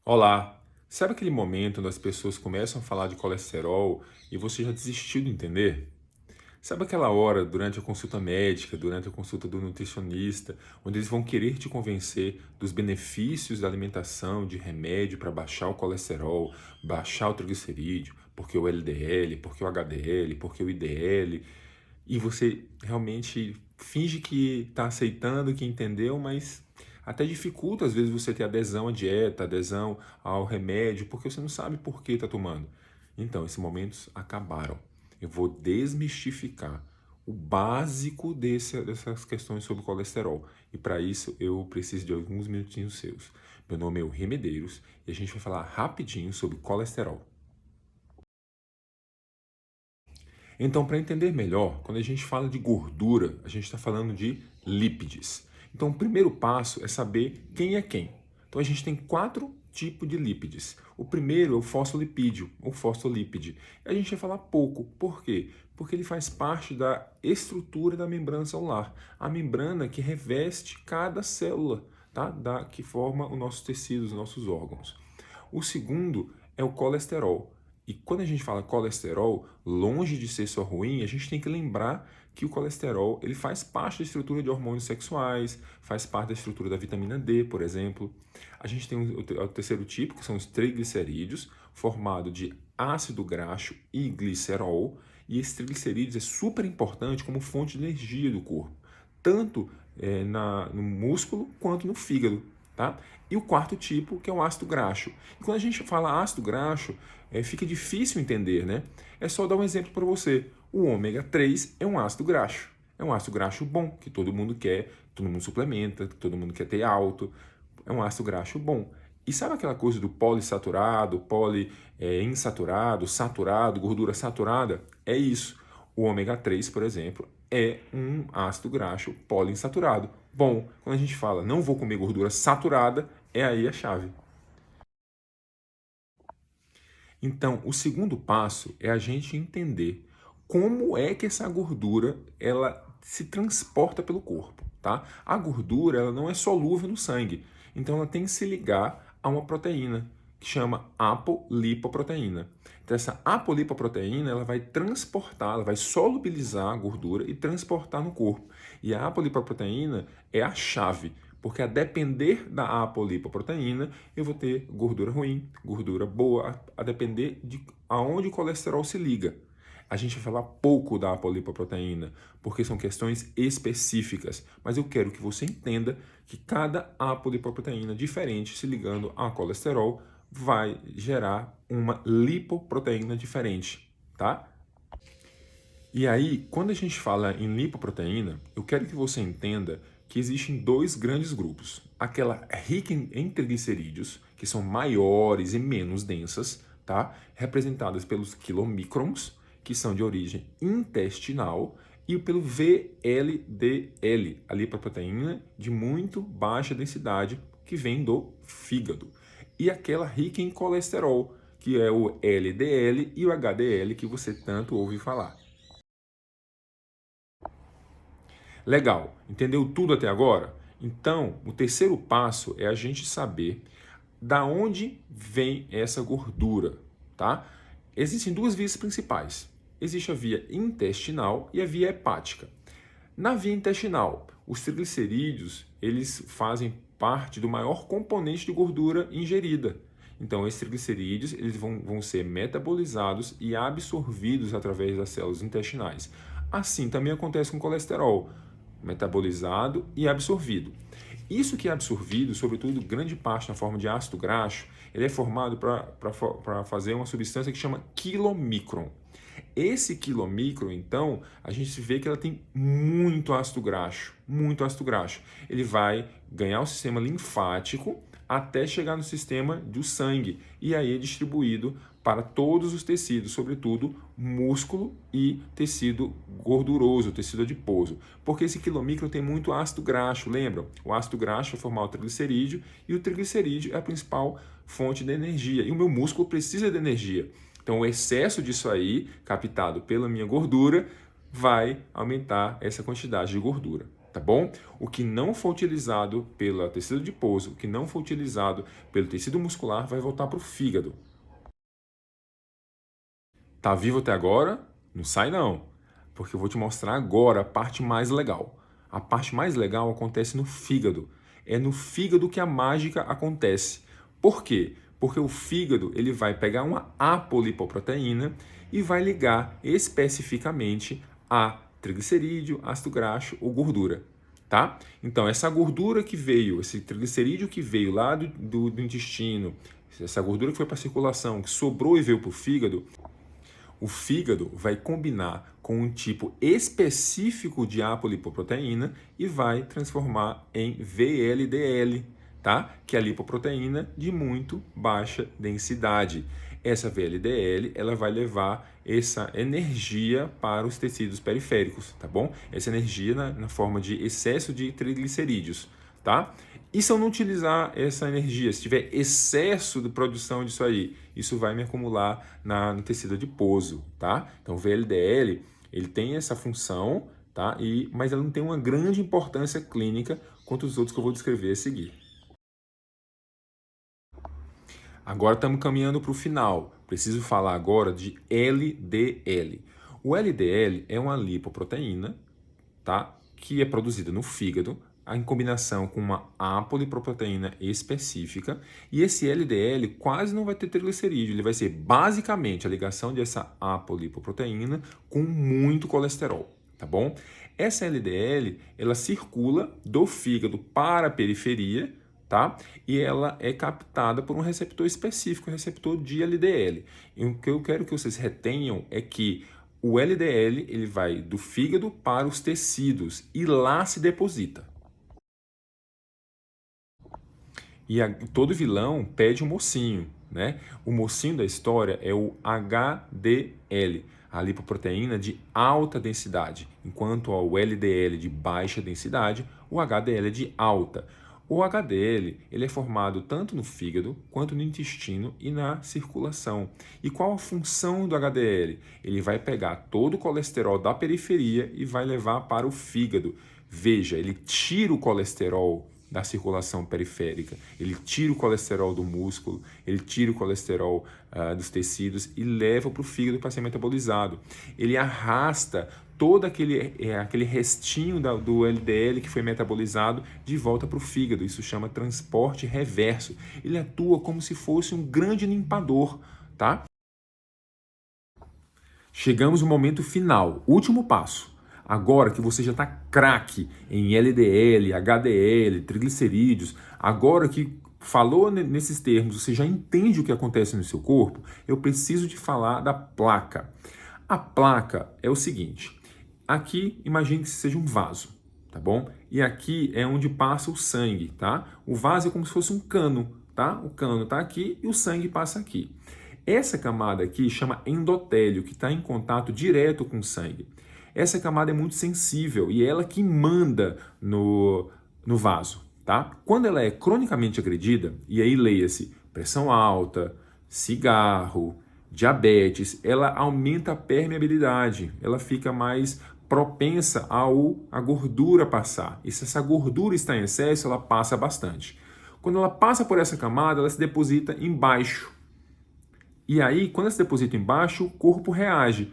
Olá! Sabe aquele momento onde as pessoas começam a falar de colesterol e você já desistiu de entender? Sabe aquela hora durante a consulta médica, durante a consulta do nutricionista, onde eles vão querer te convencer dos benefícios da alimentação, de remédio para baixar o colesterol, baixar o triglicerídeo, porque o LDL, porque o HDL, porque o IDL, e você realmente finge que está aceitando, que entendeu, mas até dificulta às vezes você ter adesão à dieta, adesão ao remédio, porque você não sabe por que está tomando. Então, esses momentos acabaram. Eu vou desmistificar o básico dessas questões sobre colesterol. E para isso eu preciso de alguns minutinhos seus. Meu nome é Eugênio Medeiros e a gente vai falar rapidinho sobre colesterol. Então, para entender melhor, quando a gente fala de gordura, a gente está falando de lípides. Então, o primeiro passo é saber quem é quem. Então, a gente tem quatro tipos de lípides. O primeiro é o fosfolipídio, ou fosfolípide. E a gente vai falar pouco. Por quê? Porque ele faz parte da estrutura da membrana celular. A membrana que reveste cada célula, tá? Que forma os nossos tecidos, os nossos órgãos. O segundo é o colesterol. E quando a gente fala colesterol, longe de ser só ruim, a gente tem que lembrar que o colesterol ele faz parte da estrutura de hormônios sexuais, faz parte da estrutura da vitamina D, por exemplo. A gente tem o terceiro tipo, que são os triglicerídeos, formado de ácido graxo e glicerol. E esse triglicerídeos é super importante como fonte de energia do corpo, tanto no músculo quanto no fígado. Tá? E o quarto tipo, que é o ácido graxo. E quando a gente fala ácido graxo, fica difícil entender, né? É só dar um exemplo para você. O ômega 3 é um ácido graxo. É um ácido graxo bom, que todo mundo quer, todo mundo suplementa, todo mundo quer ter alto. É um ácido graxo bom. E sabe aquela coisa do poliinsaturado, insaturado, saturado, gordura saturada? É isso. O ômega 3, por exemplo, é um ácido graxo poliinsaturado. Bom, quando a gente fala não vou comer gordura saturada, é aí a chave. Então, o segundo passo é a gente entender como é que essa gordura ela se transporta pelo corpo, tá? A gordura ela não é solúvel no sangue, então ela tem que se ligar a uma proteína que chama apolipoproteína. Então essa apolipoproteína ela vai transportar, ela vai solubilizar a gordura e transportar no corpo. E a apolipoproteína é a chave, porque a depender da apolipoproteína, eu vou ter gordura ruim, gordura boa, a depender de aonde o colesterol se liga. A gente vai falar pouco da apolipoproteína, porque são questões específicas, mas eu quero que você entenda que cada apolipoproteína diferente se ligando a colesterol vai gerar uma lipoproteína diferente, tá? E aí, quando a gente fala em lipoproteína, eu quero que você entenda que existem dois grandes grupos. Aquela rica em triglicerídeos, que são maiores e menos densas, tá? Representadas pelos quilomicrons, que são de origem intestinal, e pelo VLDL, a lipoproteína de muito baixa densidade, que vem do fígado. E aquela rica em colesterol, que é o LDL e o HDL, que você tanto ouve falar. Legal, entendeu tudo até agora? Então, o terceiro passo é a gente saber da onde vem essa gordura, tá? Existem duas vias principais. Existe a via intestinal e a via hepática. Na via intestinal, os triglicerídeos, eles fazem parte do maior componente de gordura ingerida. Então, esses triglicerídeos eles vão ser metabolizados e absorvidos através das células intestinais. Assim também acontece com o colesterol, metabolizado e absorvido. Isso que é absorvido, sobretudo grande parte na forma de ácido graxo, ele é formado para fazer uma substância que chama quilomicron. Esse quilomicron, então, a gente vê que ela tem muito ácido graxo, muito ácido graxo. Ele vai ganhar o sistema linfático até chegar no sistema do sangue e aí é distribuído para todos os tecidos, sobretudo músculo e tecido gorduroso, tecido adiposo. Porque esse quilomicron tem muito ácido graxo, lembram? O ácido graxo vai formar o triglicerídeo e o triglicerídeo é a principal fonte de energia. E o meu músculo precisa de energia. Então, o excesso disso aí, captado pela minha gordura, vai aumentar essa quantidade de gordura. tá bom? O que não for utilizado pelo tecido adiposo, o que não for utilizado pelo tecido muscular, vai voltar para o fígado. Tá vivo até agora? Não sai não, porque eu vou te mostrar agora a parte mais legal. A parte mais legal acontece no fígado. É no fígado que a mágica acontece. Por quê? Porque o fígado ele vai pegar uma apolipoproteína e vai ligar especificamente a triglicerídeo, ácido graxo ou gordura. Tá? Então, essa gordura que veio, esse triglicerídeo que veio lá do intestino, essa gordura que foi para a circulação, que sobrou e veio para o fígado, o fígado vai combinar com um tipo específico de apolipoproteína e vai transformar em VLDL, tá? Que é a lipoproteína de muito baixa densidade. Essa VLDL, ela vai levar essa energia para os tecidos periféricos, tá bom? Essa energia na forma de excesso de triglicerídeos, tá? E se eu não utilizar essa energia, se tiver excesso de produção disso aí, isso vai me acumular no tecido adiposo, tá? Então, o VLDL, ele tem essa função, tá? Mas ela não tem uma grande importância clínica quanto os outros que eu vou descrever a seguir. Agora estamos caminhando para o final. Preciso falar agora de LDL. O LDL é uma lipoproteína, tá? Que é produzida no fígado, em combinação com uma apolipoproteína específica, e esse LDL quase não vai ter triglicerídeo, ele vai ser basicamente a ligação dessa apolipoproteína com muito colesterol, tá bom? Essa LDL, ela circula do fígado para a periferia, tá? E ela é captada por um receptor específico, o receptor de LDL. E o que eu quero que vocês retenham é que o LDL ele vai do fígado para os tecidos e lá se deposita. E todo vilão pede um mocinho, né? O mocinho da história é o HDL, a lipoproteína de alta densidade, enquanto o LDL de baixa densidade, o HDL é de alta. O HDL ele é formado tanto no fígado quanto no intestino e na circulação. E qual a função do HDL? Ele vai pegar todo o colesterol da periferia e vai levar para o fígado. Veja, ele tira o colesterol da circulação periférica, ele tira o colesterol do músculo, ele tira o colesterol dos tecidos e leva para o fígado para ser metabolizado. Ele arrasta todo aquele restinho do LDL que foi metabolizado de volta para o fígado. Isso chama transporte reverso. Ele atua como se fosse um grande limpador, tá? Chegamos no momento final, último passo. Agora que você já está craque em LDL, HDL, triglicerídeos, agora que falou nesses termos, você já entende o que acontece no seu corpo, eu preciso de falar da placa. A placa é o seguinte, aqui imagine que seja um vaso, tá bom? E aqui é onde passa o sangue, tá? O vaso é como se fosse um cano, tá? O cano está aqui e o sangue passa aqui. Essa camada aqui chama endotélio, que está em contato direto com o sangue. Essa camada é muito sensível e é ela que manda no vaso, tá? Quando ela é cronicamente agredida, e aí leia-se pressão alta, cigarro, diabetes, ela aumenta a permeabilidade, ela fica mais propensa a gordura passar. E se essa gordura está em excesso, ela passa bastante. Quando ela passa por essa camada, ela se deposita embaixo. E aí, quando ela se deposita embaixo, o corpo reage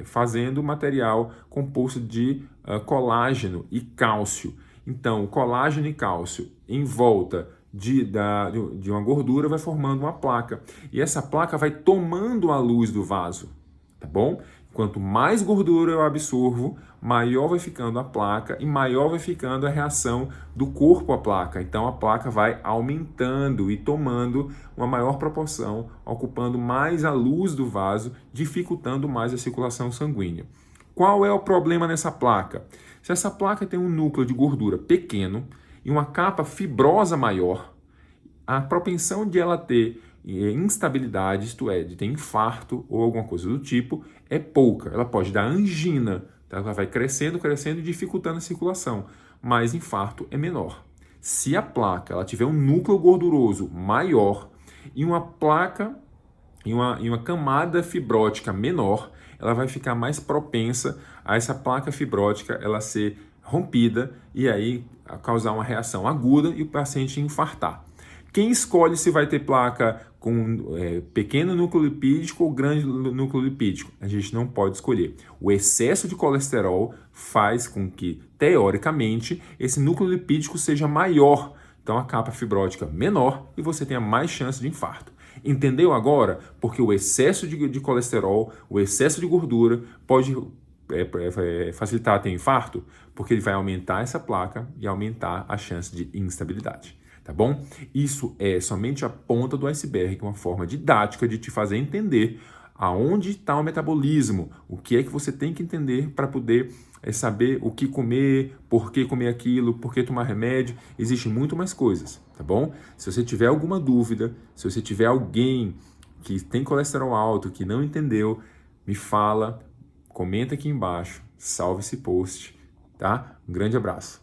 fazendo material composto de colágeno e cálcio. Então, o colágeno e cálcio em volta de uma gordura vai formando uma placa. E essa placa vai tomando a luz do vaso, tá bom? Quanto mais gordura eu absorvo, maior vai ficando a placa e maior vai ficando a reação do corpo à placa. Então a placa vai aumentando e tomando uma maior proporção, ocupando mais a luz do vaso, dificultando mais a circulação sanguínea. Qual é o problema nessa placa? Se essa placa tem um núcleo de gordura pequeno e uma capa fibrosa maior, a propensão de ela ter instabilidade, isto é, de ter infarto ou alguma coisa do tipo, é pouca. Ela pode dar angina, tá? Ela vai crescendo, crescendo e dificultando a circulação, mas infarto é menor. Se a placa ela tiver um núcleo gorduroso maior e uma placa e uma camada fibrótica menor, ela vai ficar mais propensa a essa placa fibrótica ela ser rompida e aí causar uma reação aguda e o paciente infartar. Quem escolhe se vai ter placa com pequeno núcleo lipídico ou grande núcleo lipídico? A gente não pode escolher. O excesso de colesterol faz com que, teoricamente, esse núcleo lipídico seja maior. Então a capa fibrótica menor e você tenha mais chance de infarto. Entendeu agora? Porque o excesso de colesterol, o excesso de gordura pode facilitar ter infarto, porque ele vai aumentar essa placa e aumentar a chance de instabilidade. Tá bom? Isso é somente a ponta do iceberg, uma forma didática de te fazer entender aonde está o metabolismo, o que é que você tem que entender para poder saber o que comer, por que comer aquilo, por que tomar remédio. Existem muito mais coisas, tá bom? Se você tiver alguma dúvida, se você tiver alguém que tem colesterol alto, que não entendeu, me fala, comenta aqui embaixo, salve esse post, tá? Um grande abraço.